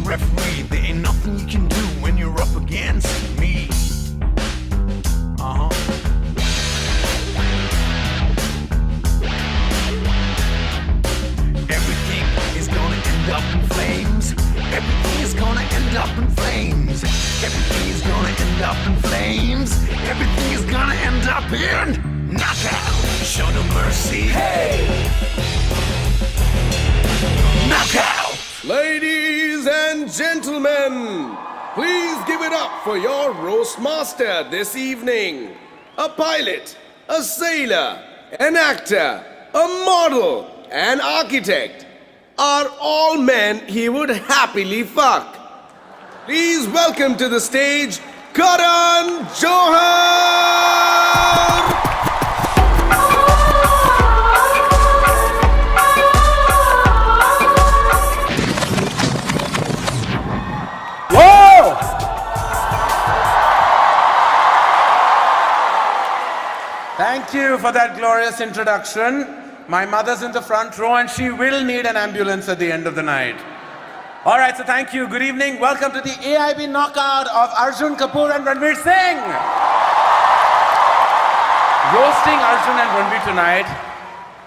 referee. There ain't nothing you can do when you're up against me. Everything is gonna end up in flames. Everything is gonna end up in flames. Everything is gonna end up in flames. Everything is gonna end up in knockout. Show no mercy. Hey! Knockout! Ladies and gentlemen, please give it up for your roast master this evening. A pilot, a sailor, an actor, a model, an architect are all men he would happily fuck. Please welcome to the stage, Karan Johar! Thank you for that glorious introduction. My mother's in the front row and she will need an ambulance at the end of the night. All right, so thank you. Good evening. Welcome to the AIB knockout of Arjun Kapoor and Ranveer Singh. Roasting Arjun and Ranveer tonight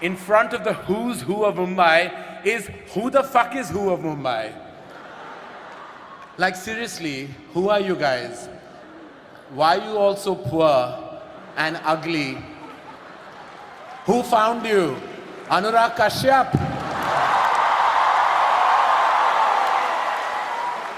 in front of the who's who of Mumbai is who the fuck is who of Mumbai? Like seriously, who are you guys? Why are you all so poor and ugly? Who found you? Anurag Kashyap?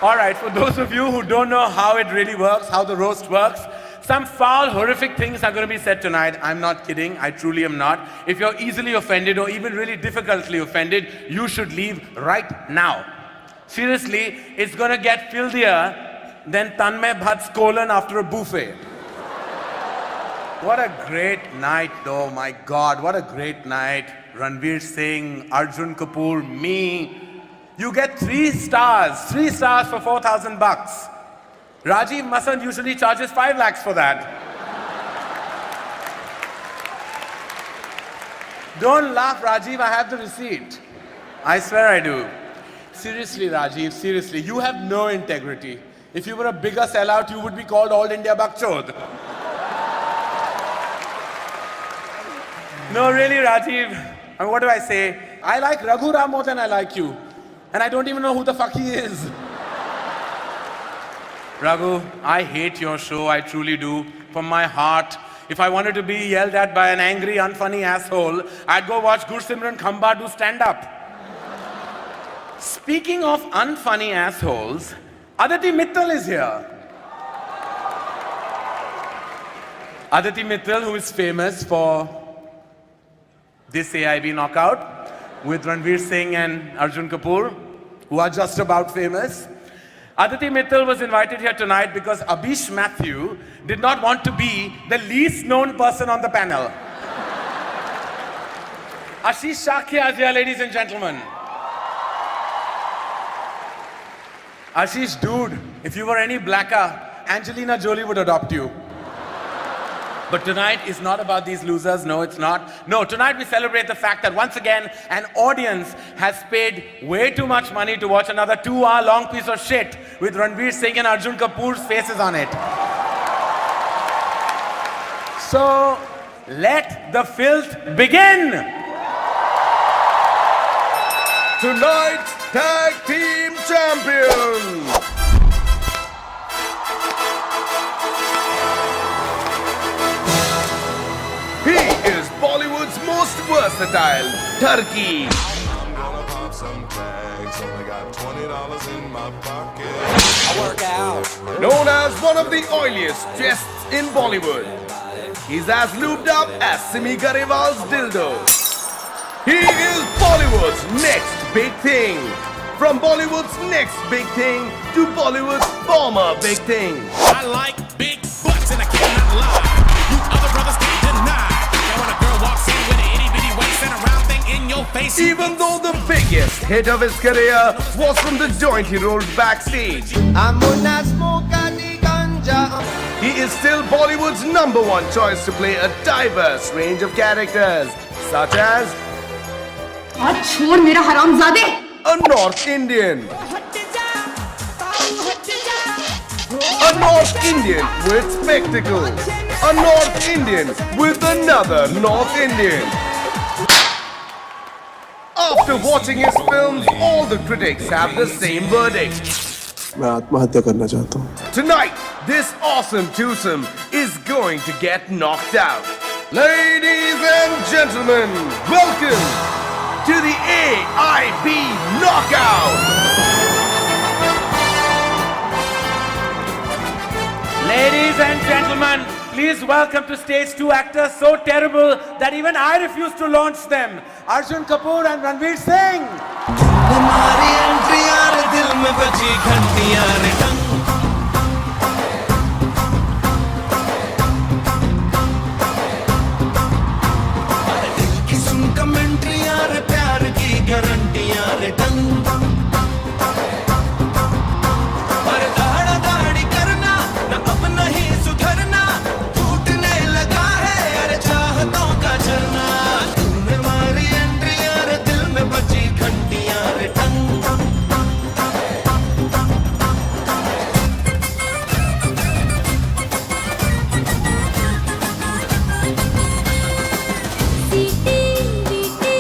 All right, for those of you who don't know how it really works, how the roast works, some foul, horrific things are going to be said tonight. I'm not kidding. I truly am not. If you're easily offended or even really difficultly offended, you should leave right now. Seriously, it's going to get filthier than Tanmay Bhatt's colon after a buffet. What a great night though, my God, what a great night. Ranveer Singh, Arjun Kapoor, me. You get 3 stars for 4,000 bucks. Rajiv Masand usually charges 5 lakhs for that. Don't laugh, Rajiv, I have the receipt. I swear I do. Seriously, Rajiv, seriously, you have no integrity. If you were a bigger sellout, you would be called All India Bakchod. No, really, Rajiv, I mean, what do I say? I like Raghu Ram more than I like you. And I don't even know who the fuck he is. Raghu, I hate your show, I truly do. From my heart. If I wanted to be yelled at by an angry, unfunny asshole, I'd go watch Gursimran Khamba do stand-up. Speaking of unfunny assholes, Aditi Mittal is here. Aditi Mittal, who is famous for this AIB knockout with Ranveer Singh and Arjun Kapoor, who are just about famous. Aditi Mittal was invited here tonight because Abhish Mathew did not want to be the least known person on the panel. Ashish Shakya is here, ladies and gentlemen. Ashish, dude, if you were any blacker, Angelina Jolie would adopt you. But tonight is not about these losers. No, it's not. No, tonight we celebrate the fact that once again, an audience has paid way too much money to watch another 2-hour long piece of shit with Ranveer Singh and Arjun Kapoor's faces on it. So, let the filth begin! Tonight's Tag Team Champion! He is Bollywood's most versatile turkey. I'm gonna pop some tags. Only got $20 in my pocket. I work out. Known as one of the oiliest chests in Bollywood. He's as lubed up as Simi Garewal's dildo. He is Bollywood's next big thing. From Bollywood's next big thing to Bollywood's former big thing. I like big butts and I cannot lie. You other brothers can't deny. Now when a girl walks in with an itty bitty waist and a round thing in your face. Even though the biggest hit of his career was from the joint he rolled backstage, he is still Bollywood's #1 choice to play a diverse range of characters, such as छोड़ मेरा हरामजादे a North Indian, A North Indian with spectacles. A North Indian with another North Indian. After watching his films, all the critics have the same verdict. मैं आत्महत्या करना चाहता हूँ। Tonight, this awesome twosome is going to get knocked out. Ladies and gentlemen, welcome to the AIB Knockout. Ladies and gentlemen, please welcome to stage 2 actors so terrible that even I refuse to launch them. Arjun Kapoor and Ranveer Singh. हमारी एंट्रियां रे दिल में बजी घंटियां रे टंग दिल की सुन कमेंट्रियां रे प्यार की गारंटियां रे टंग पर दाड़ा दाड़ी करना न अब नहीं सुधरना टूटने लगा है अरे चाहतों का झरना तूने मारी एंट्रियां रे दिल में बजी घंटियां रे टंग सीटी बीटी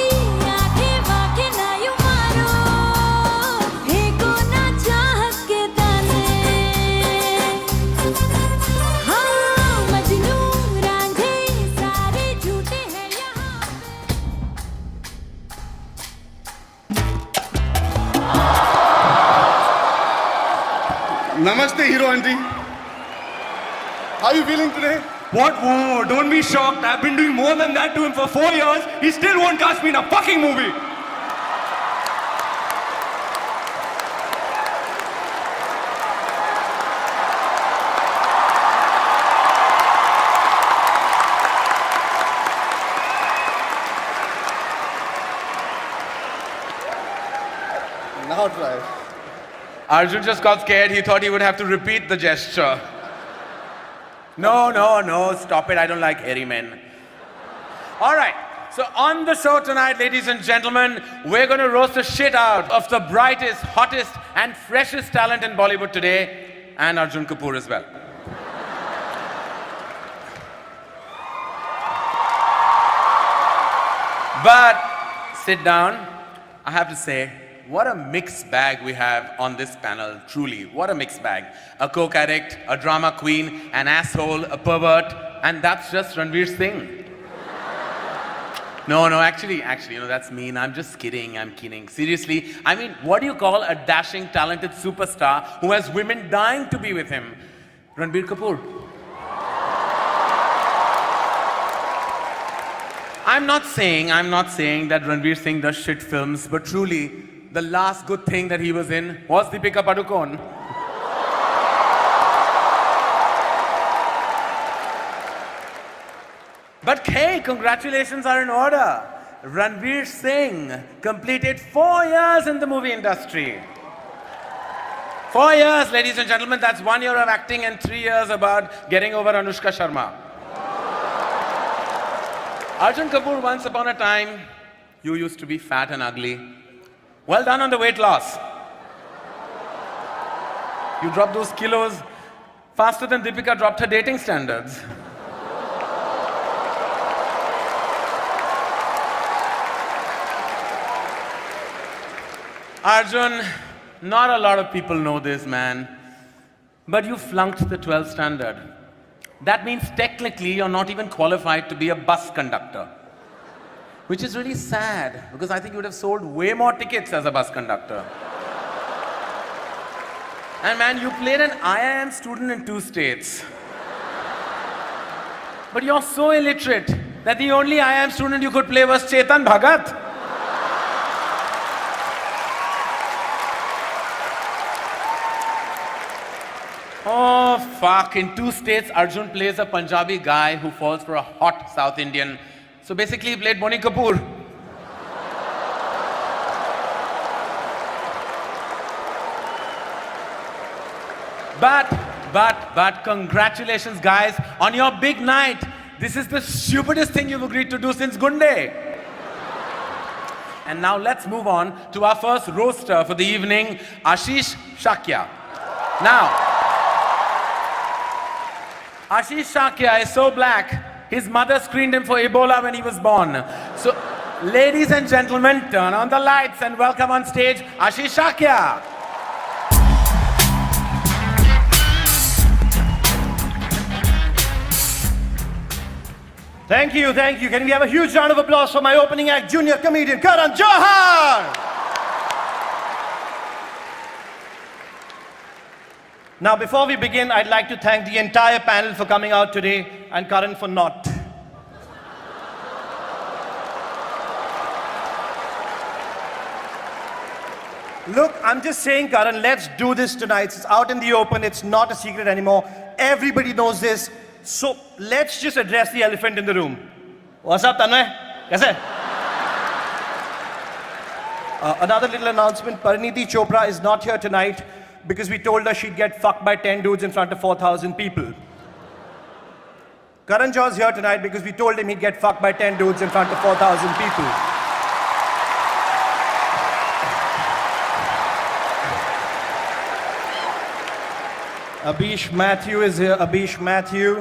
आंखें वाखे ना यूं मारो फेंको ना चाहत के दाने हाँ मजनू रांझे सारे झूठे हैं यहाँ Namaste, Hero Auntie. How are you feeling today? What? Whoa, don't be shocked. I've been doing more than that to him for 4 years. He still won't cast me in a fucking movie. Now try. Arjun just got scared. He thought he would have to repeat the gesture. No, stop it. I don't like hairy men. All right. So on the show tonight, ladies and gentlemen, we're going to roast the shit out of the brightest, hottest, and freshest talent in Bollywood today, and Arjun Kapoor as well. But sit down. I have to say, what a mixed bag we have on this panel, truly. What a mixed bag. A coke addict, a drama queen, an asshole, a pervert, and that's just Ranveer Singh. No, actually, that's mean. I'm just kidding, I'm kidding. Seriously, I mean, what do you call a dashing, talented superstar who has women dying to be with him? Ranbir Kapoor. I'm not saying that Ranveer Singh does shit films, but truly, the last good thing that he was in was Deepika Padukone. But hey, congratulations are in order. Ranveer Singh completed 4 years in the movie industry. 4 years, ladies and gentlemen, that's 1 year of acting and 3 years about getting over Anushka Sharma. Arjun Kapoor, once upon a time, you used to be fat and ugly. Well done on the weight loss. You dropped those kilos faster than Deepika dropped her dating standards. Arjun, not a lot of people know this, man, but you flunked the 12th standard. That means technically you're not even qualified to be a bus conductor. Which is really sad, because I think you would have sold way more tickets as a bus conductor. And man, you played an IIM student in 2 states. But you're so illiterate that the only IIM student you could play was Chetan Bhagat. Oh, fuck. In 2 states, Arjun plays a Punjabi guy who falls for a hot South Indian. So basically, he played Bonnie Kapoor. But congratulations, guys, on your big night. This is the stupidest thing you've agreed to do since Gunde. And now let's move on to our first roaster for the evening, Ashish Shakya. Now, Ashish Shakya is so black, his mother screened him for Ebola when he was born. So, ladies and gentlemen, turn on the lights and welcome on stage Ashish Shakya. Thank you, thank you. Can we have a huge round of applause for my opening act, junior comedian Karan Johar? Now, before we begin, I'd like to thank the entire panel for coming out today and Karan for not. Look, I'm just saying, Karan, let's do this tonight. It's out in the open. It's not a secret anymore. Everybody knows this. So let's just address the elephant in the room. What's up, Tanmay? Kaise? Another little announcement. Pariniti Chopra is not here tonight because we told her she'd get fucked by 10 dudes in front of 4,000 people. Karan Johar's here tonight because we told him he'd get fucked by 10 dudes in front of 4,000 people. Abish Matthew is here. Abish Matthew.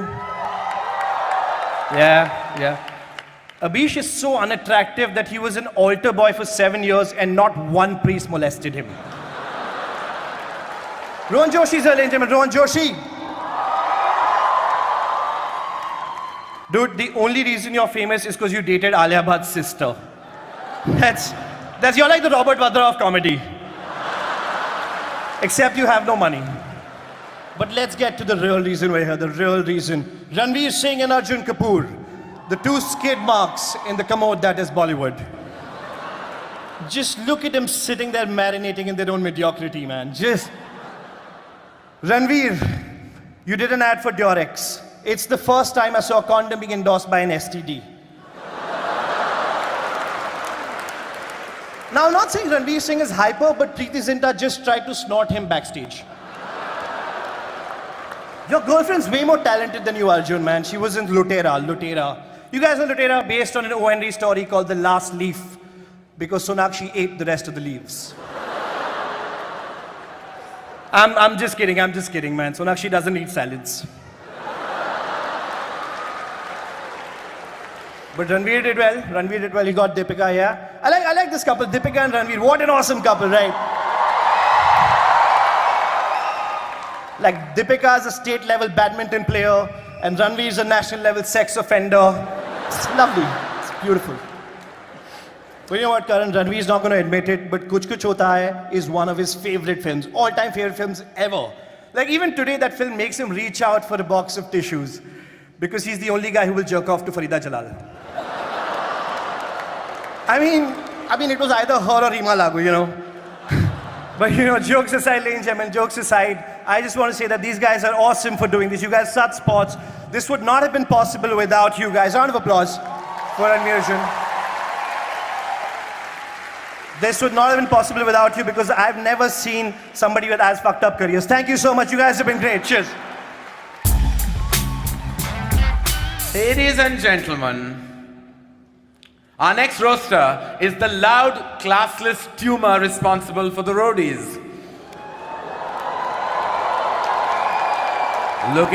Yeah. Abish is so unattractive that he was an altar boy for 7 years and not one priest molested him. Rohan Joshi is here, ladies and gentlemen. Rohan Joshi. Dude, the only reason you're famous is because you dated Alia Bhatt's sister. That's you're like the Robert Vadra of comedy. Except you have no money. But let's get to the real reason we're here, the real reason. Ranveer Singh and Arjun Kapoor, the two skid marks in the commode that is Bollywood. Just look at them sitting there marinating in their own mediocrity, man. Ranveer, you did an ad for Durex. It's the first time I saw a condom being endorsed by an STD. Now, I'm not saying Ranveer Singh is hyper, but Preeti Zinta just tried to snort him backstage. Your girlfriend's way more talented than you, Arjun, man. She was in Lutera. You guys know Lutera based on an O&D story called The Last Leaf, because Sonakshi ate the rest of the leaves. I'm just kidding, man. Sonakshi doesn't eat salads. But Ranveer did well. He got Deepika, yeah. I like this couple, Deepika and Ranveer. What an awesome couple, right? Like, Deepika is a state-level badminton player, and Ranveer is a national-level sex offender. It's lovely. It's beautiful. But you know what, Karan? Ranveer is not going to admit it, but Kuch Kuch Hota Hai is one of his favorite films, all-time favorite films ever. Like, even today, that film makes him reach out for a box of tissues, because he's the only guy who will jerk off to Farida Jalal. I mean, it was either her or Reema Lagoo, you know. But you know, jokes aside, ladies and gentlemen, jokes aside, I just want to say that these guys are awesome for doing this. You guys are such sports. This would not have been possible without you guys. Round of applause for Ranveer Arjun. This would not have been possible without you because I've never seen somebody with as fucked up careers. Thank you so much. You guys have been great. Cheers. Ladies and gentlemen, our next roaster is the loud, classless tumor responsible for the roadies. Look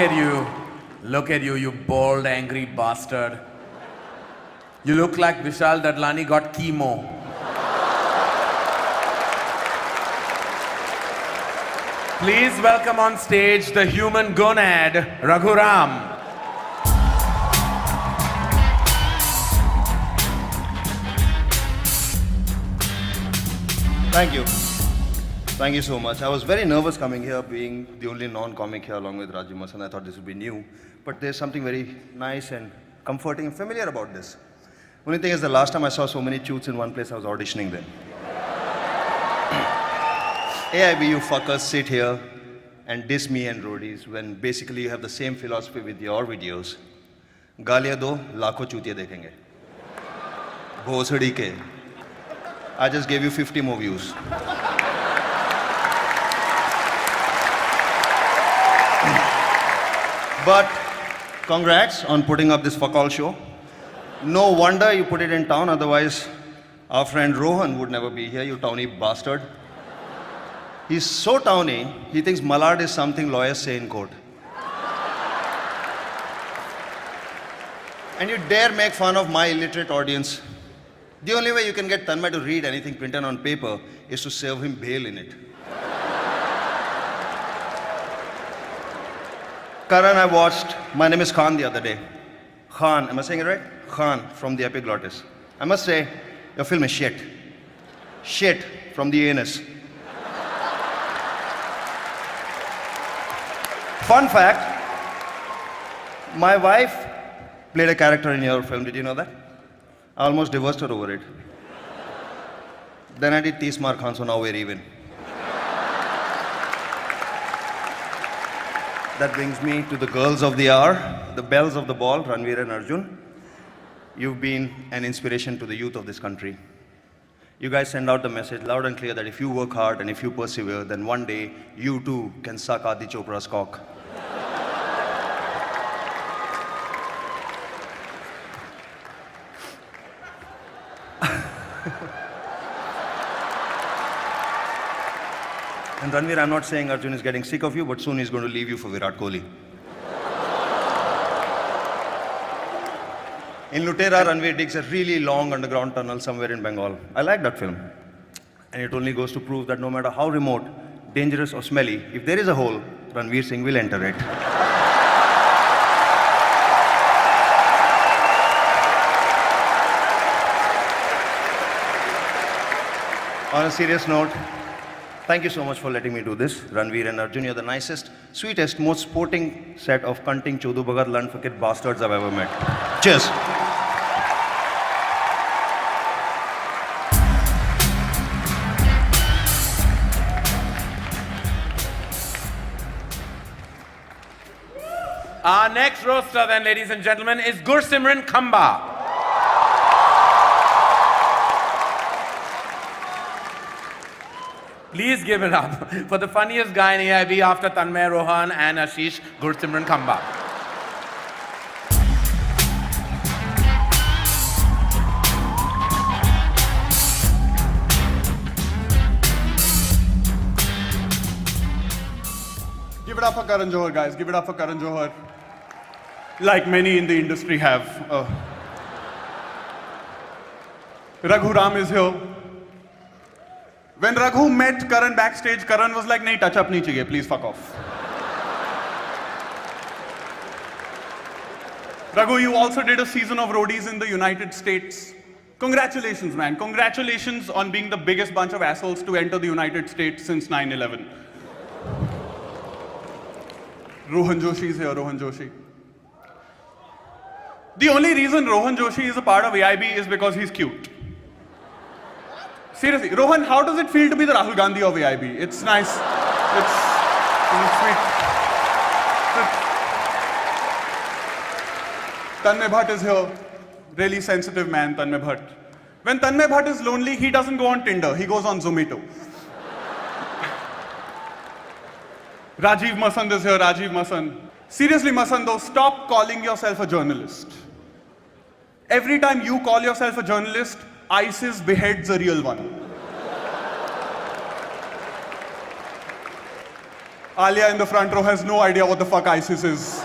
at you, you bald, angry bastard. You look like Vishal Dadlani got chemo. Please welcome on stage the human gonad, Raghuram. Thank you. Thank you so much. I was very nervous coming here, being the only non-comic here along with Raju Masan. I thought this would be new. But there's something very nice and comforting and familiar about this. Only thing is, the last time I saw so many choots in one place, I was auditioning then. AIB, you fuckers sit here and diss me and roadies when basically you have the same philosophy with your videos. Gaaliyan do, lakho chutiye dekhenge. Bhosadi ke. I just gave you 50 more views. But congrats on putting up this fuck-all show. No wonder you put it in town, otherwise our friend Rohan would never be here, you towny bastard. He's so towny, he thinks Malad is something lawyers say in court. And you dare make fun of my illiterate audience. The only way you can get Tanmay to read anything printed on paper is to serve him bail in it. Karan, I watched My Name is Khan the other day. Khan, am I saying it right? Khan from the Epiglottis. I must say, your film is shit. Shit from the anus. Fun fact, my wife played a character in your film. Did you know that? I almost divorced her over it. Then I did Tismar Khan, so now we're even. That brings me to the girls of the hour, the belles of the ball, Ranveer and Arjun. You've been an inspiration to the youth of this country. You guys send out the message loud and clear that if you work hard and if you persevere, then one day you too can suck Adi Chopra's cock. And Ranveer, I'm not saying Arjun is getting sick of you, but soon he's going to leave you for Virat Kohli. In Lutera, Ranveer digs a really long underground tunnel somewhere in Bengal. I like that film. And it only goes to prove that no matter how remote, dangerous or smelly, if there is a hole, Ranveer Singh will enter it. On a serious note, thank you so much for letting me do this. Ranveer and Arjun, you're the nicest, sweetest, most sporting set of cunting chodu bagar land fakir bastards I've ever met. Cheers. Our next roaster then, ladies and gentlemen, is Gursimran Khamba. Please give it up for the funniest guy in AIB after Tanmay Rohan and Ashish, Gursimran Khamba. Give it up for Karan Johar, guys. Give it up for Karan Johar. Like many in the industry have. Raghu Ram is here. When Raghu met Karan backstage, Karan was like, "Nahi, touch up nahi chahiye, please fuck off." Raghu, you also did a season of roadies in the United States. Congratulations, man. Congratulations on being the biggest bunch of assholes to enter the United States since 9/11. Rohan Joshi is here, Rohan Joshi. The only reason Rohan Joshi is a part of AIB is because he's cute. Seriously, Rohan, how does it feel to be the Rahul Gandhi of AIB? It's nice. It's sweet. Tanmay Bhatt is here. Really sensitive man, Tanmay Bhatt. When Tanmay Bhatt is lonely, he doesn't go on Tinder. He goes on Zomato. Rajiv Masand is here, Rajiv Masand. Seriously, Masando, stop calling yourself a journalist. Every time you call yourself a journalist, ISIS beheads a real one. Alia in the front row has no idea what the fuck ISIS is.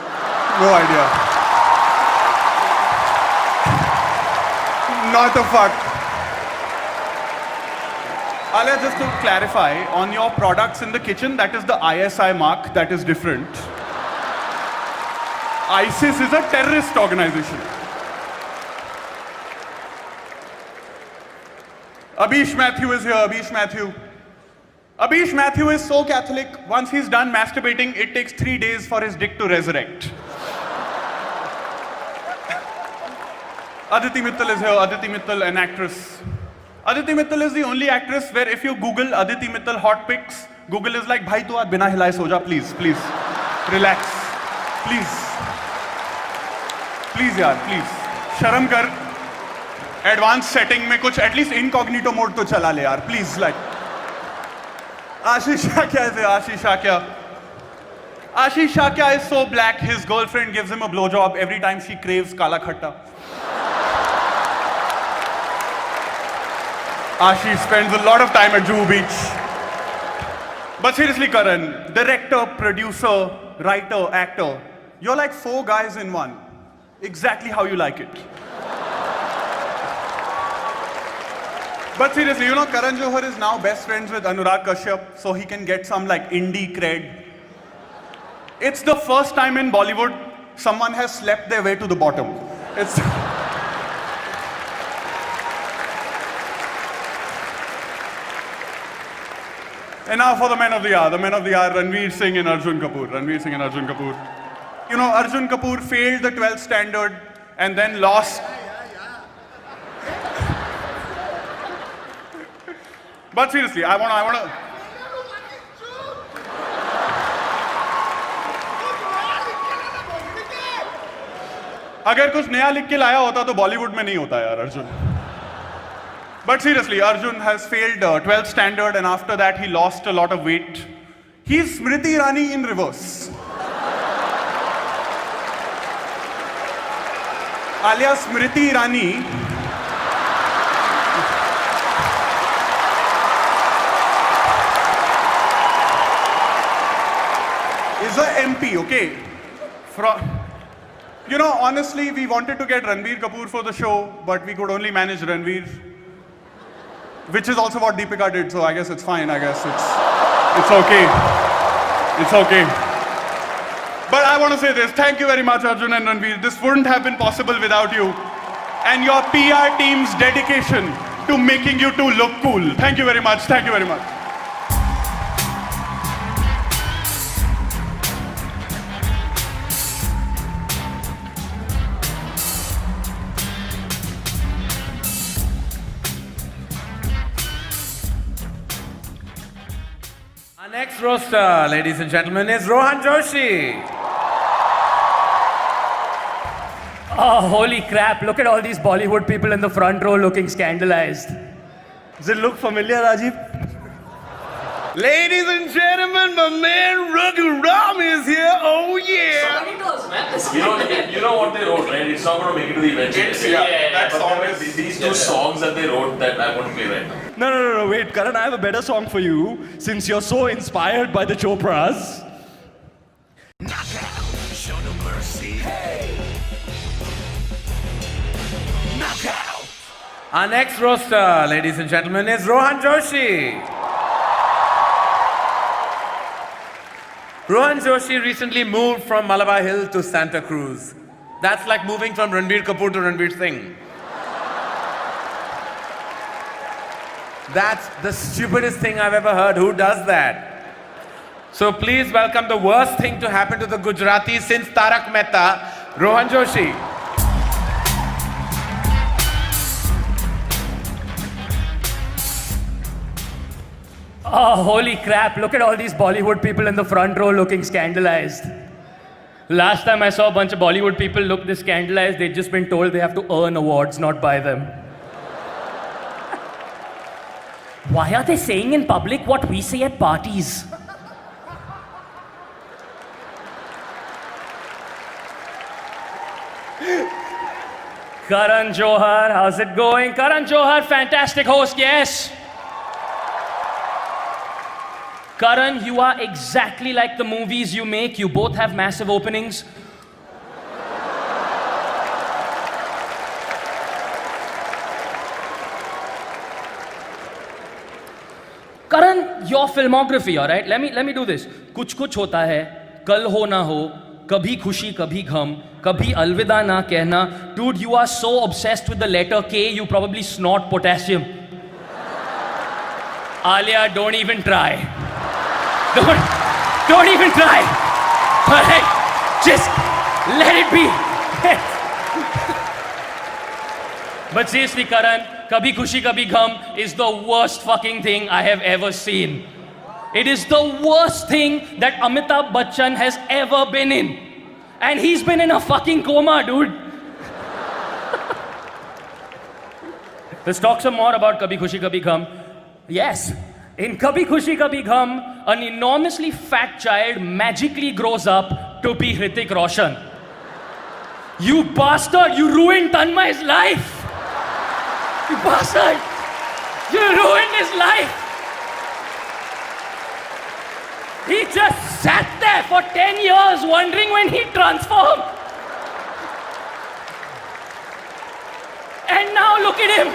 No idea. Not a fuck. Alia, just to clarify, on your products in the kitchen, that is the ISI mark, that is different. ISIS is a terrorist organization. Abish Mathew is here, Abish Mathew. Abish Mathew is so Catholic, once he's done masturbating, it takes 3 days for his dick to resurrect. Aditi Mittal is here, Aditi Mittal, an actress. Aditi Mittal is the only actress where if you Google Aditi Mittal hot pics, Google is like, "Bhai, tu aaj bina hilaye so ja, please, please. Relax. Please. Please, yaar, please. Sharam kar. Advanced setting mein kuch, at least incognito mode to chala le, yaar. Please, like. Ashish Shakya is here, Ashish Shakya. Ashish Shakya is so black, his girlfriend gives him a blowjob every time she craves kala khatta. Ashish spends a lot of time at Juhu Beach. But seriously, Karan, director, producer, writer, actor, you're like 4 guys in one. exactly how you like it. But seriously, you know, Karan Johar is now best friends with Anurag Kashyap, so he can get some like indie cred. It's the first time in Bollywood someone has slept their way to the bottom. It's. And now for the men of the hour. The men of the hour, Ranveer Singh and Arjun Kapoor. Ranveer Singh and Arjun Kapoor. You know, Arjun Kapoor failed the 12th standard and then lost. But seriously, I wanna. अगर कुछ नया लिख के लाया होता तो बॉलीवुड में नहीं होता यार Arjun. But seriously, Arjun has failed 12th standard and after that he lost a lot of weight. He's Smriti Irani in reverse. Alias Smriti Irani is a MP, okay? You know, honestly, we wanted to get Ranbir Kapoor for the show, but we could only manage Ranveer. Which is also what Deepika did, so I guess it's fine. I guess it's okay. It's okay. But I want to say this. Thank you very much, Arjun and Ranveer. This wouldn't have been possible without you. And your PR team's dedication to making you two look cool. Thank you very much. Thank you very much. Our next roaster, ladies and gentlemen, is Rohan Joshi. Oh, holy crap. Look at all these Bollywood people in the front row looking scandalized. Does it look familiar, Rajiv? Ladies and gentlemen, my man Raghu Ram is here. Oh yeah! You know what they wrote, right? It's not going to make it to the event. That song is These two songs that they wrote that I want to play right now. No, wait, Karan, I have a better song for you since you're so inspired by the Chopras. Knockout, show no mercy. Hey! Knockout! Our next roaster, ladies and gentlemen, is Rohan Joshi. Rohan Joshi recently moved from Malabar Hill to Santa Cruz. That's like moving from Ranbir Kapoor to Ranveer Singh. That's the stupidest thing I've ever heard. Who does that? So please welcome the worst thing to happen to the Gujaratis since Tarak Mehta, Rohan Joshi. Oh, holy crap. Look at all these Bollywood people in the front row looking scandalized. Last time I saw a bunch of Bollywood people look this scandalized, they'd just been told they have to earn awards, not buy them. Why are they saying in public what we say at parties? Karan Johar, how's it going? Karan Johar, fantastic host, yes. Karan, you are exactly like the movies you make. You both have massive openings. Karan, your filmography, all right? Let me do this. कुछ कुछ होता है, कल हो ना हो, कभी खुशी कभी गम, कभी अलविदा ना कहना. Dude, you are so obsessed with the letter K, you probably snort potassium. Alia, don't even try. Don't even try. All right? Just let it be. But seriously, Karan, Kabhi Khushi Kabhi Gham is the worst fucking thing I have ever seen. It is the worst thing that Amitabh Bachchan has ever been in. And he's been in a fucking coma, dude. Let's talk some more about Kabhi Khushi Kabhi Gham. Yes, in Kabhi Khushi Kabhi Gham, an enormously fat child magically grows up to be Hrithik Roshan. You bastard, you ruined Tanmay's life. You bastard! You ruined his life! He just sat there for 10 years wondering when he'd transform. And now look at him.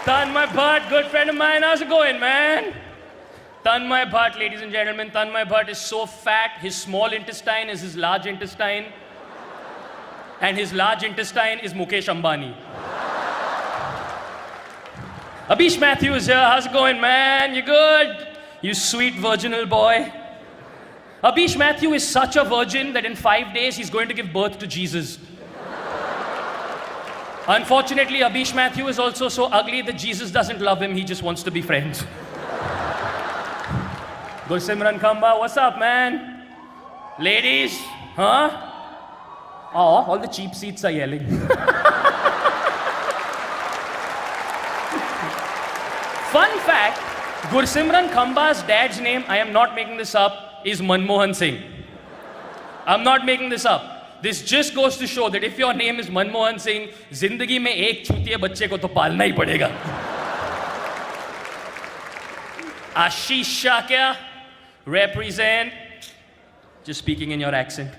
Tanmay Bhatt, good friend of mine. How's it going, man? Tanmay Bhatt, ladies and gentlemen. Tanmay Bhatt is so fat, his small intestine is his large intestine. And his large intestine is Mukesh Ambani. Abish Matthews here. How's it going, man? You good? You sweet virginal boy. Abish Matthew is such a virgin that in 5 days he's going to give birth to Jesus. Unfortunately, Abish Matthew is also so ugly that Jesus doesn't love him. He just wants to be friends. Gursimran Khamba, what's up, man? Ladies, huh? Oh, all the cheap seats are yelling. Fun fact, Gursimran Khamba's dad's name, I am not making this up, is Manmohan Singh. I'm not making this up. This just goes to show that if your name is Manmohan Singh, zindagi mein ek chutiye bachche ko to palna hi padega. Ashish Shakya, represent. Just speaking in your accent.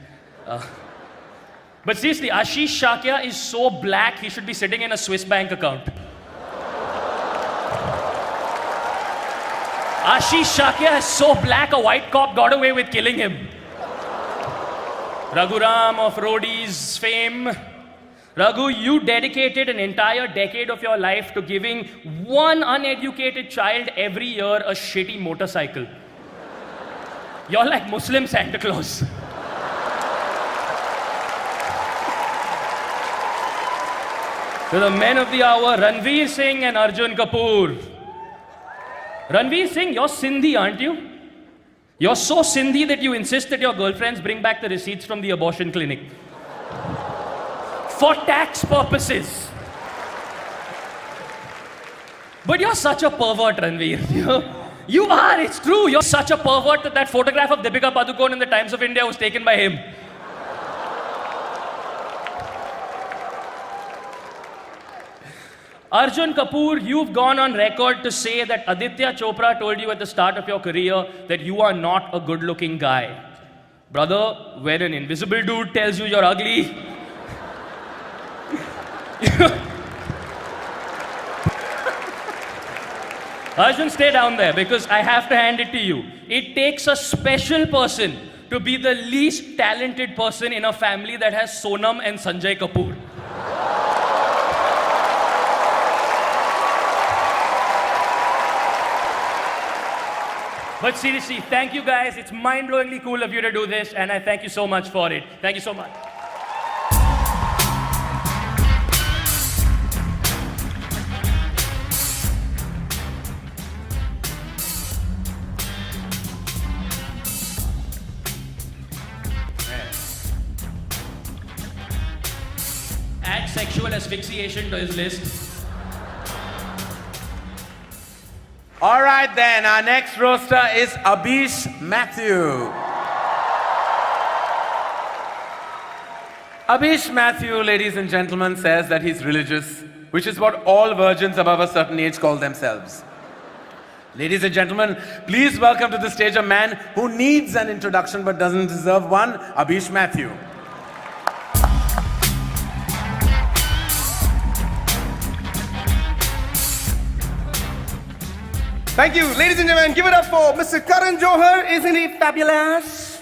But seriously, Ashish Shakya is so black, he should be sitting in a Swiss bank account. Ashish Shakya is so black, a white cop got away with killing him. Raghuram of Roadies fame. Raghu, you dedicated an entire decade of your life to giving one uneducated child every year a shitty motorcycle. You're like Muslim Santa Claus. To the men of the hour, Ranveer Singh and Arjun Kapoor. Ranveer Singh, you're Sindhi, aren't you? You're so Sindhi that you insist that your girlfriends bring back the receipts from the abortion clinic. For tax purposes. But you're such a pervert, Ranveer. You are, it's true. You're such a pervert that that photograph of Deepika Padukone in the Times of India was taken by him. Arjun Kapoor, you've gone on record to say that Aditya Chopra told you at the start of your career that you are not a good-looking guy. Brother, when an invisible dude tells you you're ugly, Arjun, stay down there because I have to hand it to you. It takes a special person to be the least talented person in a family that has Sonam and Sanjay Kapoor. But seriously, thank you guys. It's mind-blowingly cool of you to do this, and I thank you so much for it. Thank you so much. Add sexual asphyxiation to his list. All right then, our next roaster is Abish Matthew. Abish Matthew, ladies and gentlemen, says that he's religious, which is what all virgins above a certain age call themselves. Ladies and gentlemen, please welcome to the stage a man who needs an introduction but doesn't deserve one, Abish Matthew. Thank you. Ladies and gentlemen, give it up for Mr. Karan Johar. Isn't he fabulous?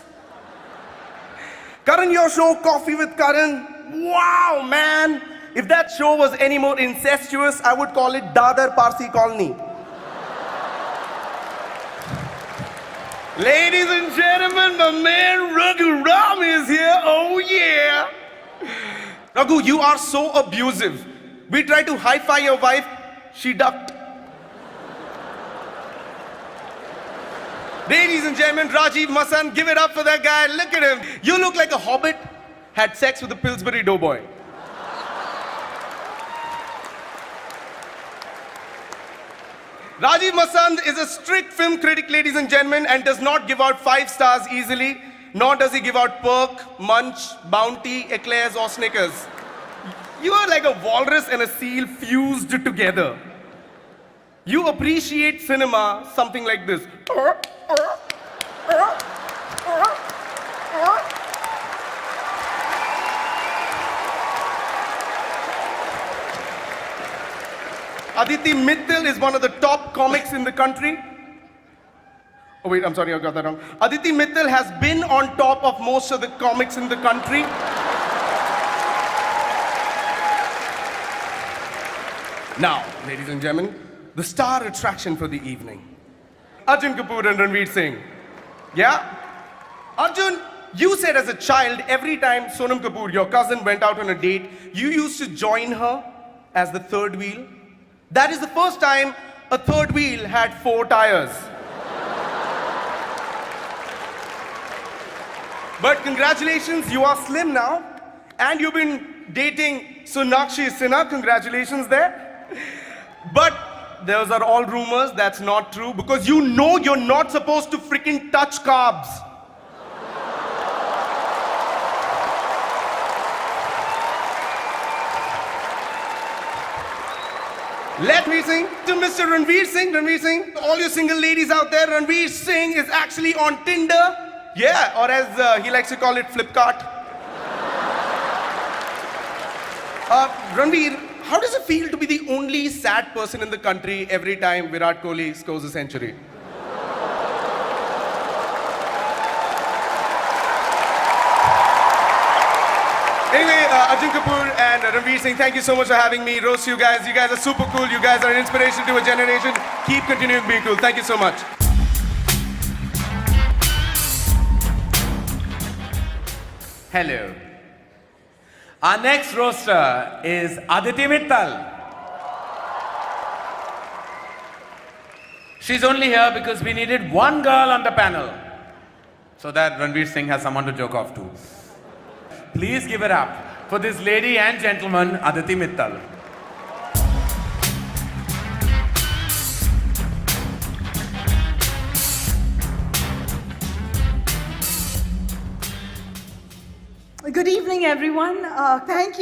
Karan, your show, Coffee with Karan. Wow, man. If that show was any more incestuous, I would call it Dadar Parsi Colony. Ladies and gentlemen, my man Raghu Ram is here. Oh, yeah. Raghu, you are so abusive. We tried to hi-fi your wife. She ducked. Ladies and gentlemen, Rajiv Masan, give it up for that guy. Look at him. You look like a hobbit had sex with a Pillsbury Doughboy. Rajiv Masan is a strict film critic, ladies and gentlemen, and does not give out 5 stars easily, nor does he give out Perk, Munch, Bounty, Eclairs or Snickers. You are like a walrus and a seal fused together. You appreciate cinema something like this. Aditi Mittal is one of the top comics in the country. Oh wait, I'm sorry, I got that wrong. Aditi Mittal has been on top of most of the comics in the country. Now, ladies and gentlemen, the star attraction for the evening. Arjun Kapoor and Ranveer Singh. Yeah? Arjun, you said as a child, every time Sonam Kapoor, your cousin, went out on a date, you used to join her as the third wheel. That is the first time a third wheel had 4 tires. But congratulations, you are slim now. And you've been dating Sonakshi Sinha. Congratulations there. But those are all rumors, that's not true. Because you know you're not supposed to freaking touch carbs. Let me sing to Mr. Ranveer Singh. Ranveer Singh, all you single ladies out there, Ranveer Singh is actually on Tinder. Yeah, or as he likes to call it, Flipkart. Ranveer, how does it feel to be the only sad person in the country every time Virat Kohli scores a century? Anyway, Arjun Kapoor and Ranveer Singh, thank you so much for having me. Roast you guys. You guys are super cool. You guys are an inspiration to a generation. Keep continuing being cool. Thank you so much. Hello. Our next roaster is Aditi Mittal. She's only here because we needed one girl on the panel so that Ranveer Singh has someone to joke off to. Please give it up for this lady and gentleman, Aditi Mittal. Good evening, everyone. Thank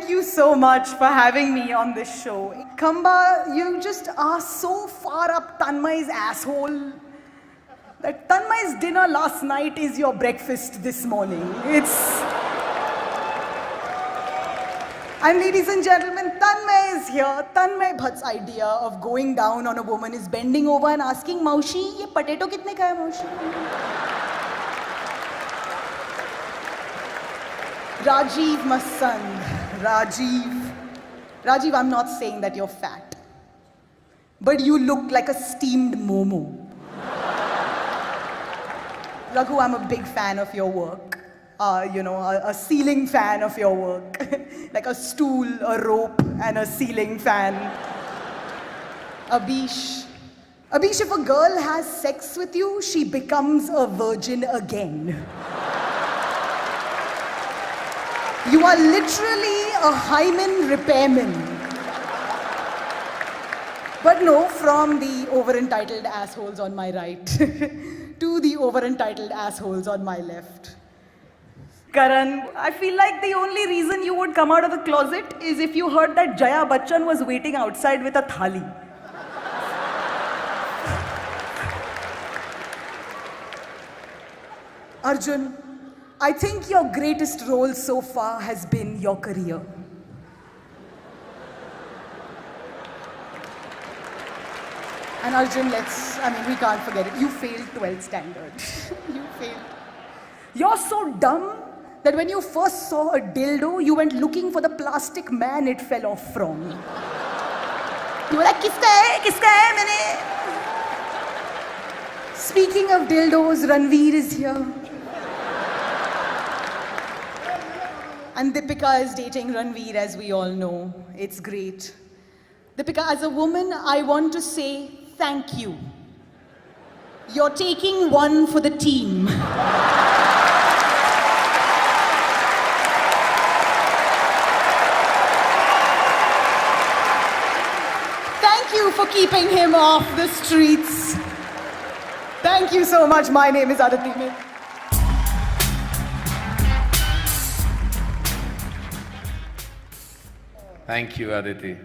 you so much for having me on this show. Kamba, you just are so far up Tanmay's asshole that Tanmay's dinner last night is your breakfast this morning. And ladies and gentlemen, Tanmay is here. Tanmay Bhatt's idea of going down on a woman is bending over and asking, Maushi, ye potato kitne ka hai, Maushi? Rajiv Masand. Rajiv, I'm not saying that you're fat, but you look like a steamed momo. Raghu, I'm a big fan of your work. A ceiling fan of your work. Like a stool, a rope, and a ceiling fan. Abhish, if a girl has sex with you, she becomes a virgin again. You are literally a hymen repairman. But no, from the over-entitled assholes on my right to the over-entitled assholes on my left. Karan, I feel like the only reason you would come out of the closet is if you heard that Jaya Bachchan was waiting outside with a thali. Arjun, I think your greatest role so far has been your career. And Arjun, we can't forget it. You failed 12th standard. You failed. You're so dumb that when you first saw a dildo, you went looking for the plastic man it fell off from. You were like, kiska hai, maine? Speaking of dildos, Ranveer is here. And Deepika is dating Ranveer, as we all know. It's great. Deepika, as a woman, I want to say thank you. You're taking one for the team. Thank you for keeping him off the streets. Thank you so much. My name is Aditi Mittal. Thank you, Aditi.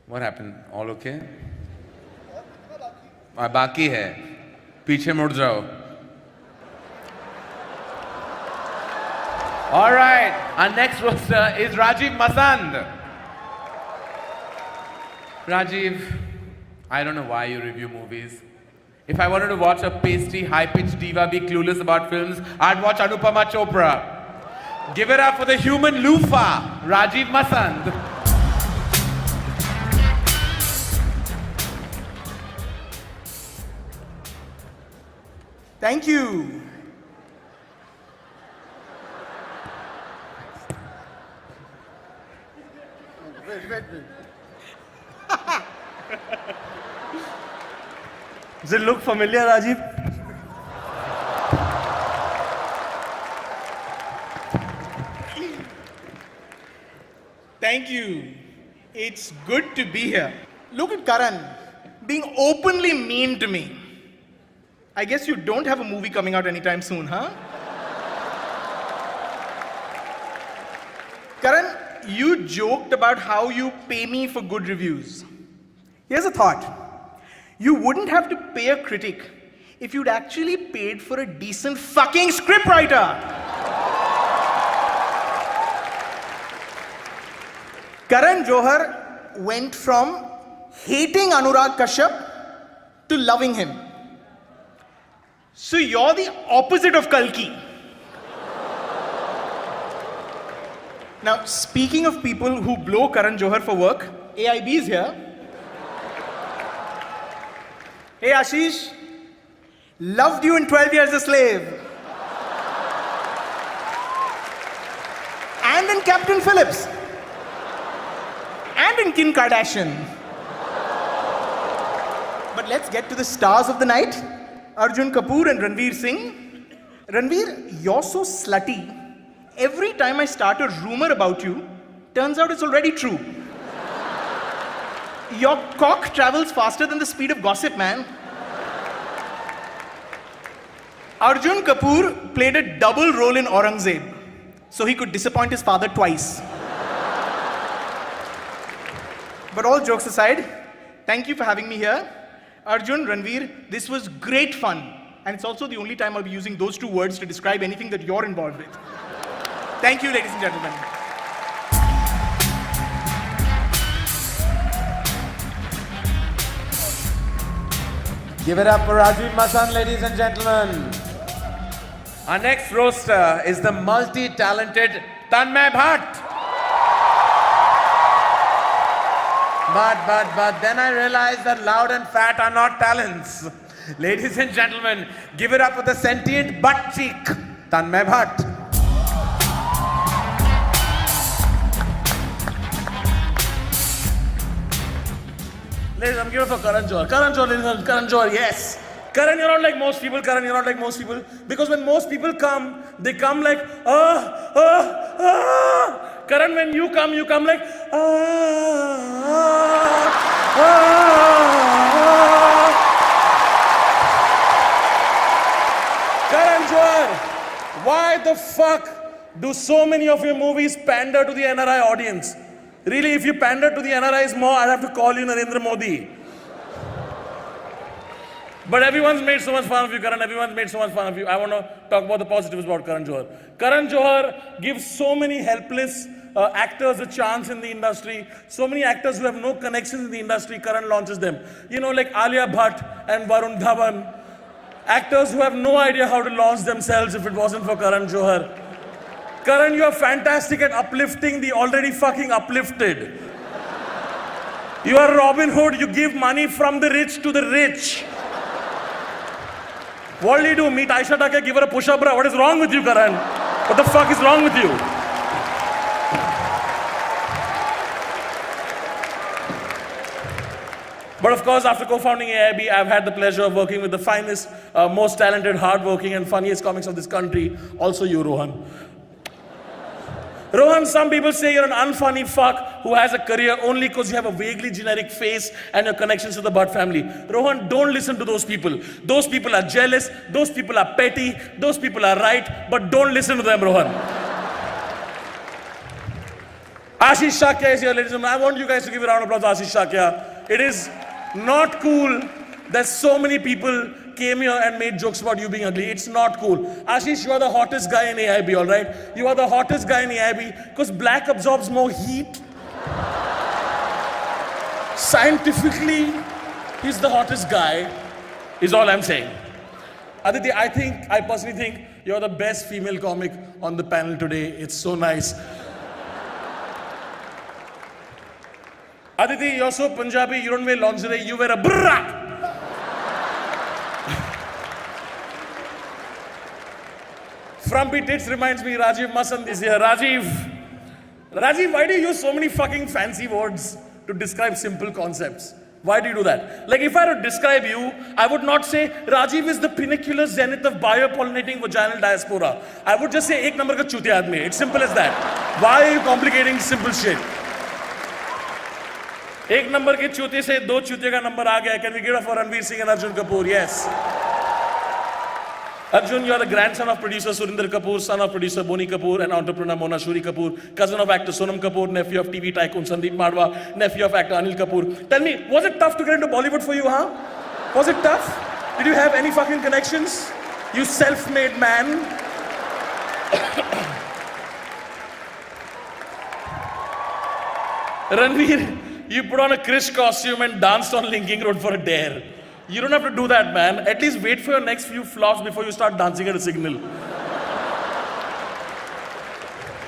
What happened? All okay? बाकी है. पीछे मुड़ जाओ. All right. Our next roaster is Rajiv Masand. Rajiv, I don't know why you review movies. If I wanted to watch a pasty, high-pitched diva be clueless about films, I'd watch Anupama Chopra. Give it up for the human loofah, Rajiv Masand. Thank you. Does it look familiar, Rajiv? Thank you. It's good to be here. Look at Karan being openly mean to me. I guess you don't have a movie coming out anytime soon, huh? Karan, you joked about how you pay me for good reviews. Here's a thought. You wouldn't have to pay a critic if you'd actually paid for a decent fucking scriptwriter. Karan Johar went from hating Anurag Kashyap to loving him. So you're the opposite of Kalki. Now, speaking of people who blow Karan Johar for work, AIB is here. Hey Ashish, loved you in 12 Years a Slave. And in Captain Phillips. And in Kim Kardashian. But let's get to the stars of the night. Arjun Kapoor and Ranveer Singh. Ranveer, you're so slutty. Every time I start a rumor about you, turns out it's already true. Your cock travels faster than the speed of gossip, man. Arjun Kapoor played a double role in Aurangzeb, so he could disappoint his father twice. But all jokes aside, thank you for having me here. Arjun, Ranveer, this was great fun. And it's also the only time I'll be using those two words to describe anything that you're involved with. Thank you, ladies and gentlemen. Give it up for Rajiv Masand, ladies and gentlemen. Our next roaster is the multi-talented Tanmay Bhatt. But then I realized that loud and fat are not talents. Ladies and gentlemen, give it up for the sentient butt cheek, Tanmay Bhatt. Ladies, I'm giving it for Karan Johar. Karan Johar, ladies and Karan Johar, yes. Karan, you're not like most people. Karan, you're not like most people. Because when most people come, they come like, Karan, when you come like, Karan Johar, why the fuck do so many of your movies pander to the NRI audience? Really, if you pander to the NRIs more, I'd have to call you Narendra Modi. But everyone's made so much fun of you, Karan. Everyone's made so much fun of you. I want to talk about the positives about Karan Johar. Karan Johar gives so many helpless actors a chance in the industry. So many actors who have no connections in the industry, Karan launches them. You know, like Alia Bhatt and Varun Dhawan. Actors who have no idea how to launch themselves if it wasn't for Karan Johar. Karan, you are fantastic at uplifting the already fucking uplifted. You are Robin Hood. You give money from the rich to the rich. What do you do? Meet Aisha Take, give her a push-up, bro. What is wrong with you, Karan? What the fuck is wrong with you? But of course, after co-founding AIB, I've had the pleasure of working with the finest, most talented, hardworking, and funniest comics of this country. Also you, Rohan. Rohan, some people say you're an unfunny fuck who has a career only because you have a vaguely generic face and your connections to the Bhatt family. Rohan, don't listen to those people. Those people are jealous, those people are petty, those people are right, but don't listen to them, Rohan. Ashish Shakya is here, ladies and gentlemen. I want you guys to give a round of applause to Ashish Shakya. It is not cool that so many people came here and made jokes about you being ugly. It's not cool. Ashish, you are the hottest guy in AIB, all right? You are the hottest guy in AIB because black absorbs more heat. Scientifically, he's the hottest guy, is all I'm saying. Aditi, I personally think you're the best female comic on the panel today. It's so nice. Aditi, you're so Punjabi, you don't wear lingerie, you wear a burra. Frumpy Tits reminds me, Rajiv Masand is here. Rajiv, why do you use so many fucking fancy words to describe simple concepts? Why do you do that? Like, if I were to describe you, I would not say Rajiv is the pinnacular zenith of biopollinating vaginal diaspora. I would just say, ek number ka chutiya aadmi. It's simple as that. Why are you complicating simple shit? एक number के चूते से दो चूते का number आ गया. Can we give it for Ranveer Singh and Arjun Kapoor? Yes. Arjun, you are the grandson of producer Surinder Kapoor, son of producer Boni Kapoor and entrepreneur Mona Shuri Kapoor, cousin of actor Sonam Kapoor, nephew of TV tycoon Sandeep Madwa, nephew of actor Anil Kapoor. Tell me, was it tough to get into Bollywood for you, huh? Was it tough? Did you have any fucking connections? You self-made man. Ranveer, you put on a Krish costume and danced on Linking Road for a dare. You don't have to do that, man. At least wait for your next few flops before you start dancing at a signal.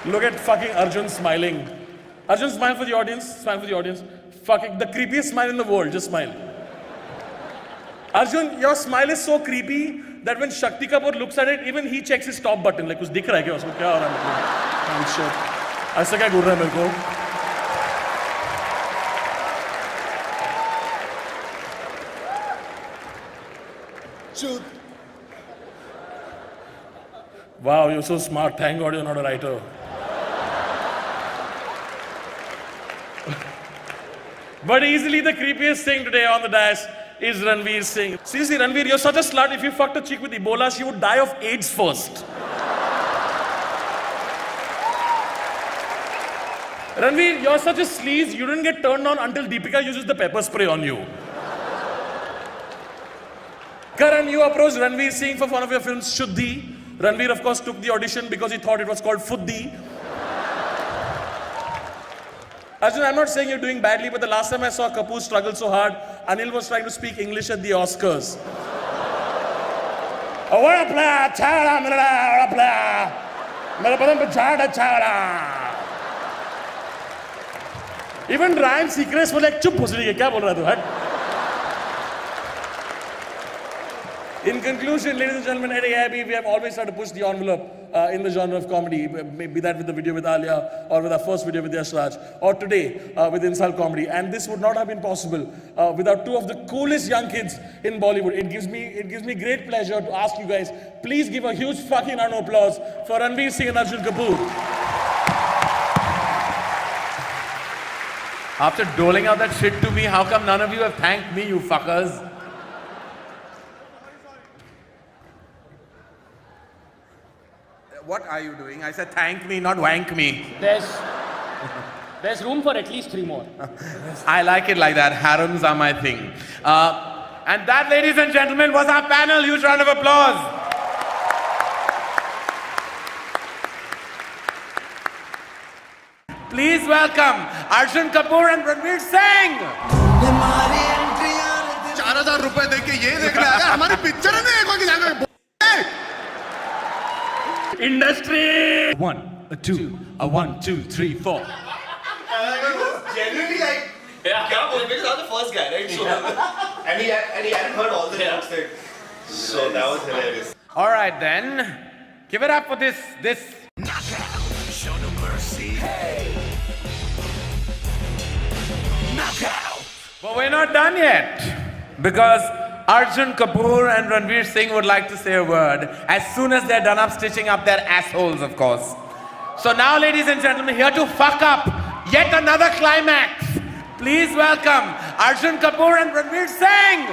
Look at fucking Arjun smiling. Arjun, smile for the audience. Smile for the audience. Fucking the creepiest smile in the world. Just smile. Arjun, your smile is so creepy that when Shakti Kapoor looks at it, even he checks his stop button. Like, कुछ दिख रहा है क्या उसको? क्या हो रहा है? I'm sure. ऐसा क्या घूर रहा है मेरे को? Wow, you're so smart. Thank God you're not a writer. But easily the creepiest thing today on the dais is Ranveer Singh. Seriously, Ranveer, you're such a slut. If you fucked a chick with Ebola, she would die of AIDS first. Ranveer, you're such a sleaze. You didn't get turned on until Deepika uses the pepper spray on you. Karan, you approached Ranveer Singh for one of your films, Shuddhi. Ranveer, of course, took the audition because he thought it was called Fuddhi. Arjun, I'm not saying you're doing badly, but the last time I saw Kapoor struggle so hard, Anil was trying to speak English at the Oscars. Oh, what a play! Chara, what a play! Mera badan pe jhada chara. Even Ryan Seacrest was like, chup bhusri ke, kya bol raha tu? Hat. In conclusion, ladies and gentlemen, at AIB, we have always tried to push the envelope in the genre of comedy, be that with the video with Alia, or with our first video with Yash Raj, or today with Insult Comedy. And this would not have been possible without two of the coolest young kids in Bollywood. It gives me great pleasure to ask you guys, please give a huge fucking round of applause for Ranveer Singh and Arjun Kapoor. After doling out that shit to me, how come none of you have thanked me, you fuckers? What are you doing? I said thank me, not wank me. There's room for at least 3 more. I like it like that. Harems are my thing. And that, ladies and gentlemen, was our panel. Huge round of applause. Please welcome Arjun Kapoor and Ranveer Singh. 4,000 रुपए देके ये देखने आया हमारी picture है ना कोई जाके Industry. 1, 2, 1, 2, 3, 4. Genuinely like, because I'm the first guy, right? So, and he hadn't heard all the jokes that. So that was hilarious. All right then, give it up for this. Show no mercy. Hey. Knockout. But we're not done yet, because Arjun Kapoor and Ranveer Singh would like to say a word as soon as they're done up stitching up their assholes, of course. So now, ladies and gentlemen, here to fuck up yet another climax, please welcome Arjun Kapoor and Ranveer Singh.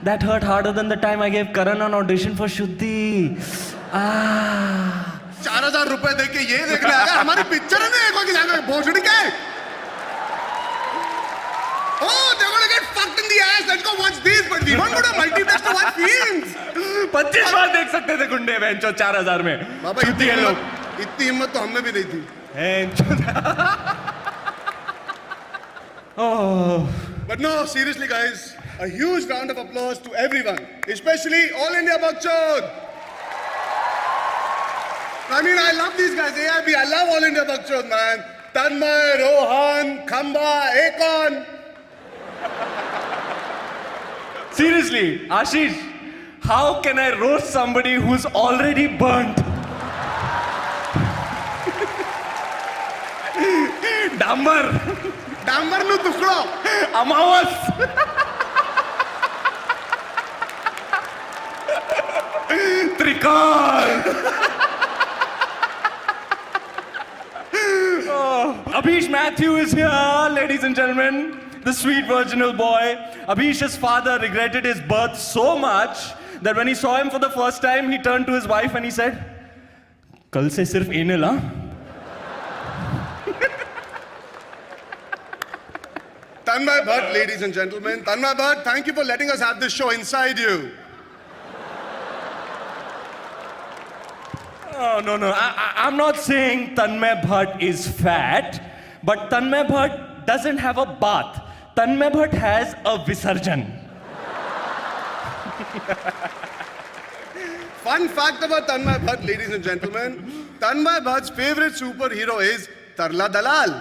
That hurt harder than the time I gave Karan an audition for Shuddhi. 4000 रुपए दे के ये देखने आएगा, हमारी picture है ना एक होगी जाकर भोसड़ी के। Oh, they're gonna get fucked in the ass. Let's go watch this. But we won't go to multiplex to watch films. 25 बार देख सकते थे गुंडे बेंचो 4000 में। बाबा इतनी हिम्मत तो हमें भी नहीं थी। But no, seriously guys, a huge round of applause to everyone, especially All India Bakchod. I mean, I love these guys, AIB, I love All India Bakchod, man. Tanmay, Rohan, Khamba, Akon. Seriously, Ashish, how can I roast somebody who's already burnt? Dambar nu tukdo. Amawas. Trikal. Abhish Matthew is here, ladies and gentlemen. The sweet virginal boy. Abhish's father regretted his birth so much that when he saw him for the first time, he turned to his wife and he said, "Kal se sirf anal, huh?" Tanmay Bhatt, ladies and gentlemen. Tanmay Bhatt, thank you for letting us have this show inside you. Oh, no. I'm not saying Tanmay Bhatt is fat, but Tanmay Bhatt doesn't have a bath. Tanmay Bhatt has a Visarjan. Fun fact about Tanmay Bhatt, ladies and gentlemen. Tanmay Bhatt's favorite superhero is Tarla Dalal.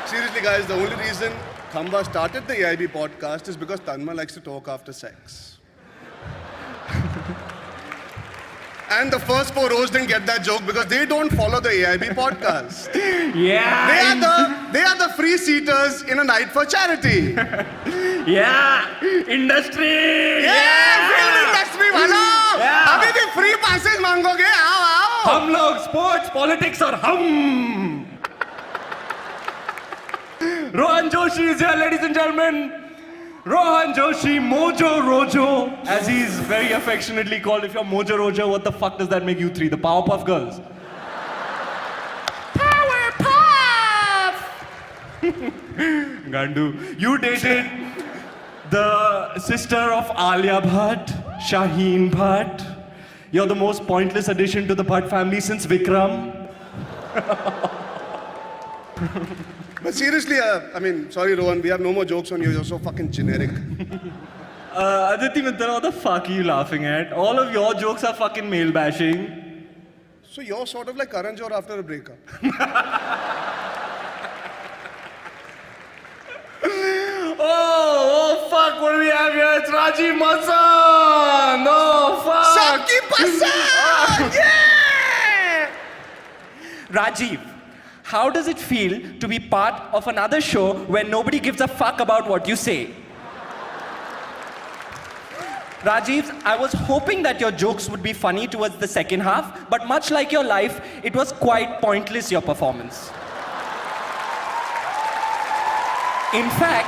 Seriously, guys, the only reason Khamba started the AIB podcast is because Tanmay likes to talk after sex. And the first 4 rows didn't get that joke because they don't follow the AIB podcast. Yeah. They are the free seaters in a night for charity. Yeah. Industry. Yeah. Film industry वालों. Yeah. अभी भी free passes मांगोगे? आओ. हम लोग sports, politics और हम. Rohan Joshi is here, ladies and gentlemen. Rohan Joshi, Mojo Rojo, as he's very affectionately called. If you're Mojo Rojo, what the fuck does that make you three? The Powerpuff Girls? Powerpuff! Gandu. You dated the sister of Alia Bhatt, Shaheen Bhatt. You're the most pointless addition to the Bhatt family since Vikram. But seriously, I mean, sorry Rohan, we have no more jokes on you. You're so fucking generic. Aditi Mitra, what the fuck are you laughing at? All of your jokes are fucking male bashing. So you're sort of like Karan Johar after a breakup. Oh, fuck, what do we have here? It's Rajiv Masan! Oh, fuck! Sabki pasand! Yeah! Rajiv, how does it feel to be part of another show where nobody gives a fuck about what you say? Rajiv, I was hoping that your jokes would be funny towards the second half, but much like your life, it was quite pointless, your performance. In fact,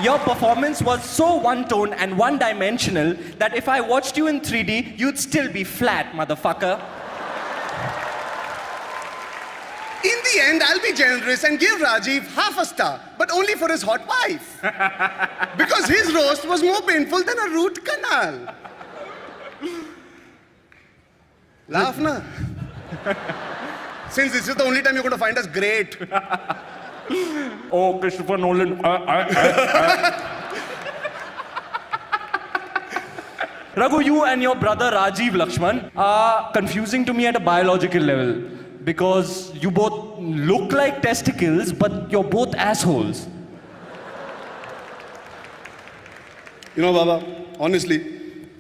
your performance was so one-tone and one-dimensional that if I watched you in 3D, you'd still be flat, motherfucker. In the end, I'll be generous and give Rajiv half a star, but only for his hot wife. Because his roast was more painful than a root canal. Laugh na. Since this is the only time you're going to find us great. Oh, Christopher Nolan. Raghu, you and your brother Rajiv Lakshman are confusing to me at a biological level. Because you both look like testicles, but you're both assholes. You know, Baba, honestly,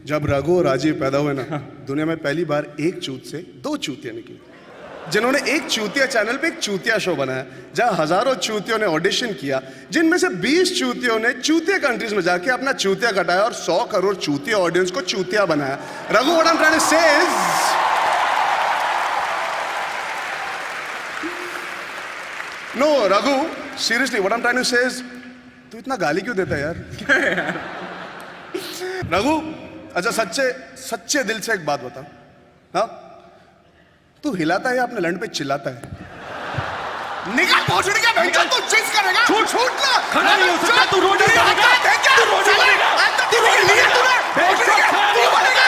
जब रघु और राजीव पैदा हुए ना, दुनिया में पहली बार एक चूत से 2 चूतियां निकली, जिन्होंने एक चूतिया चैनल पे एक चूतिया शो बनाया, जहां हजारों चूतियों ने ऑडिशन किया, जिनमें से 20 चूतियों ने चूतिया कंट्रीज में जाके अपना चूतिया कटाया और 100 करोड़ चूतिया ऑडियंस को चूतिया बनाया. Raghu, what I'm trying to say is, no, Raghu, seriously, what I'm trying to say is, तू इतना गाली क्यों देता है यार? रघु, अच्छा सच्चे दिल से एक बात बता, हाँ? तू हिलाता है या अपने लंड पे चिल्लाता है? निकल पहुंचने का बेंचा तू चीज करेगा। छूट ना। खड़ा नहीं हो सकता तू रोड पे बनेगा। तू रोड पे बनेगा। तू लिया तूने। तू बनेगा।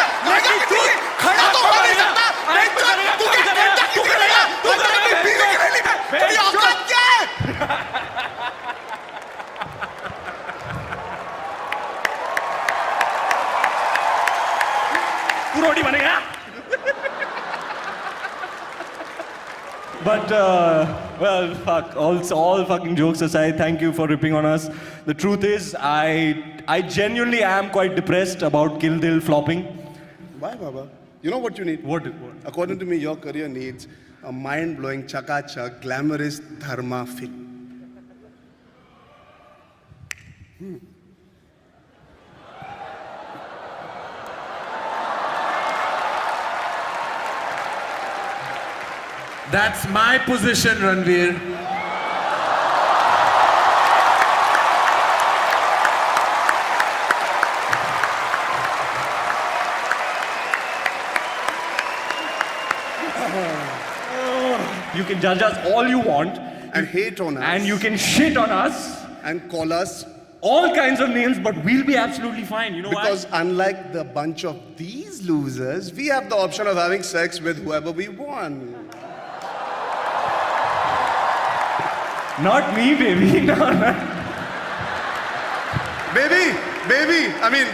तू खड़ा तो हो नहीं सकता। बेंचा तू क्या तू करेगा? तू करेगा पीने की रैली में। तेरी औकात क्या है? तू रोटी बनेगा। But, well, fuck, all fucking jokes aside, thank you for ripping on us. The truth is, I genuinely am quite depressed about Kill Dil flopping. Why, Baba? You know what you need? What? According to me, your career needs a mind-blowing, chaka-chak, glamorous dharma film. That's my position, Ranveer. You can judge us all you want. And hate on us. And you can shit on us. And call us. All kinds of names, but we'll be absolutely fine. You know why? Because unlike the bunch of these losers, we have the option of having sex with whoever we want. Not me, baby. No, no. Baby, I mean,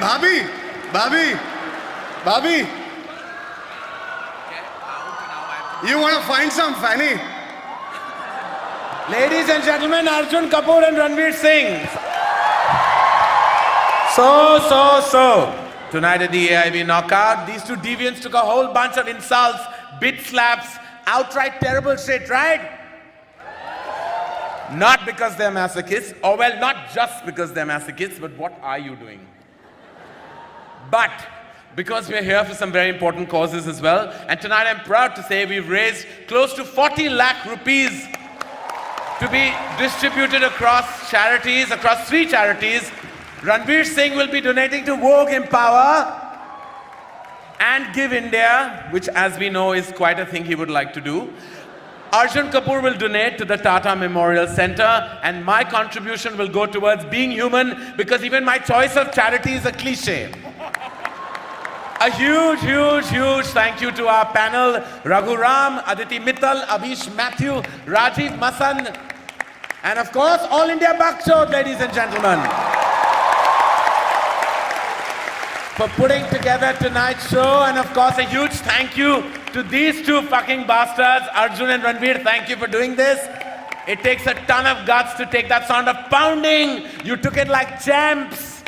Bhabhi. You want to find some fanny? Ladies and gentlemen, Arjun Kapoor and Ranveer Singh. So. Tonight at the AIB Knockout, these two deviants took a whole bunch of insults, bit slaps, outright terrible shit, right? Not because they're masochists, or well, not just because they're masochists, but what are you doing? But because we're here for some very important causes as well, and tonight I'm proud to say we've raised close to 40 lakh rupees to be distributed across charities, across 3 charities. Ranveer Singh will be donating to Vogue Empower and Give India, which as we know is quite a thing he would like to do. Arjun Kapoor will donate to the Tata Memorial Center, and my contribution will go towards being human, because even my choice of charity is a cliche. A huge thank you to our panel, Raghu Ram, Aditi Mittal, Abhish Matthew, Rajiv Masan, and of course, All India Bakshot, ladies and gentlemen, for putting together tonight's show. And of course, a huge thank you to these two fucking bastards, Arjun and Ranveer. Thank you for doing this. It takes a ton of guts to take that sound of pounding. You took it like champs.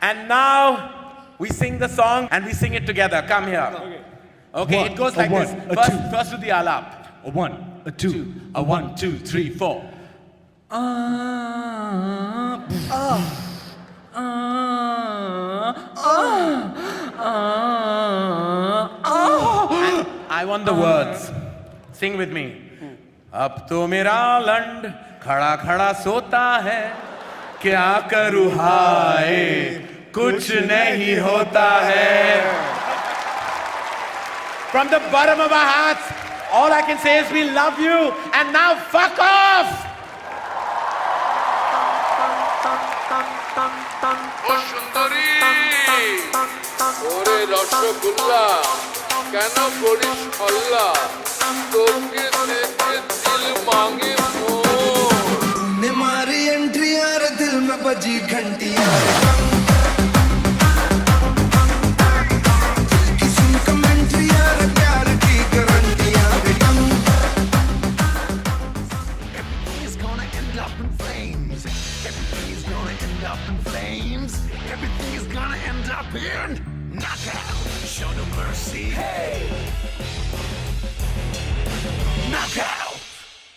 And now we sing the song and we sing it together. Come here. Okay, it goes like this. First to the alap. A 1, a 2, a 1, 2, 3, 4. I want the words. Sing with me. अब तो मेरा लंड खड़ा खड़ा सोता है, क्या करूँ हाय कुछ नहीं होता है. From the bottom of our hearts, all I can say is we love you, and now fuck off! ও সুন্দরী ওরে রসগোল্লা কেন করিস হল্লা তোকে দেখে দিল মাঙ্গে तूने मारी एंट्री यार दिल में बजी घंटी यार दिल की सुन कमेंट्री यार प्यार की गारंटी यार Everything's gonna end up in flames. Everything's gonna end up in flames. Everything is gonna end up in knockout. Show no mercy. Hey! Knockout!